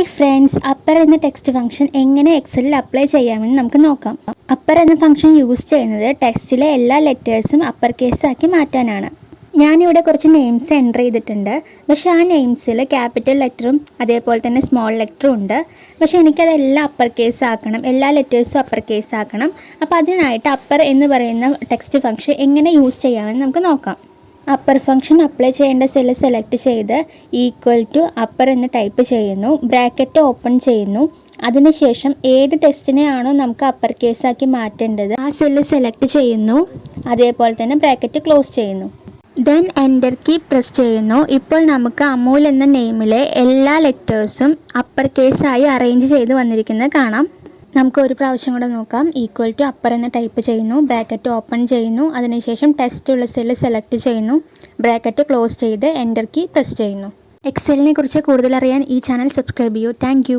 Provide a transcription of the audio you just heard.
Hi friends, upper എന്ന text function എങ്ങനെ എക്സലിൽ apply ചെയ്യാമെന്ന് നമുക്ക് നോക്കാം. അപ്പർ എന്ന ഫംഗ്ഷൻ യൂസ് ചെയ്യുന്നത് ടെക്സ്റ്റിലെ എല്ലാ ലെറ്റേഴ്സും അപ്പർ കേസ് ആക്കി മാറ്റാനാണ്. ഞാനിവിടെ കുറച്ച് നെയിംസ് എൻ്റർ ചെയ്തിട്ടുണ്ട്. പക്ഷേ ആ നെയിംസിൽ ക്യാപിറ്റൽ ലെറ്ററും അതേപോലെ തന്നെ സ്മോൾ ലെറ്ററും ഉണ്ട്. പക്ഷേ എനിക്കതെല്ലാം അപ്പർ കേസ് ആക്കണം, എല്ലാ ലെറ്റേഴ്സും അപ്പർ കേസ് ആക്കണം. അപ്പോൾ അതിനായിട്ട് അപ്പർ എന്ന് പറയുന്ന ടെക്സ്റ്റ് ഫംഗ്ഷൻ എങ്ങനെ യൂസ് ചെയ്യാമെന്ന് നമുക്ക് നോക്കാം. അപ്പർ ഫംഗ്ഷൻ അപ്ലൈ ചെയ്യേണ്ട സെല്ല് സെലക്ട് ചെയ്ത് ഈക്വൽ ടു അപ്പർ എന്ന് ടൈപ്പ് ചെയ്യുന്നു, ബ്രാക്കറ്റ് ഓപ്പൺ ചെയ്യുന്നു. അതിനുശേഷം ഏത് ടെക്സ്റ്റിനെയാണോ നമുക്ക് അപ്പർ കേസാക്കി മാറ്റേണ്ടത് ആ സെല്ല് സെലക്ട് ചെയ്യുന്നു, അതേപോലെ തന്നെ ബ്രാക്കറ്റ് ക്ലോസ് ചെയ്യുന്നു. ദെൻ എൻ്റർ കീ പ്രസ് ചെയ്യുന്നു. ഇപ്പോൾ നമുക്ക് അമൂൽ എന്ന നെയിമിലെ എല്ലാ ലെറ്റേഴ്സും അപ്പർ കേസായി അറേഞ്ച് ചെയ്ത് വന്നിരിക്കുന്നത് കാണാം. നമുക്ക് ഒരു പ്രാവശ്യം കൂടെ നോക്കാം. ഈക്വൽ ടു അപ്പർ എന്ന് ടൈപ്പ് ചെയ്യുന്നു, ബ്രാക്കറ്റ് ഓപ്പൺ ചെയ്യുന്നു, അതിനുശേഷം ടെക്സ്റ്റ് ഉള്ള സെല്ല് സെലക്ട് ചെയ്യുന്നു, ബ്രാക്കറ്റ് ക്ലോസ് ചെയ്ത് എൻ്റർ കീ പ്രസ് ചെയ്യുന്നു. എക്സലിനെ കുറിച്ച് കൂടുതൽ അറിയാൻ ഈ ചാനൽ സബ്സ്ക്രൈബ് ചെയ്യൂ. താങ്ക്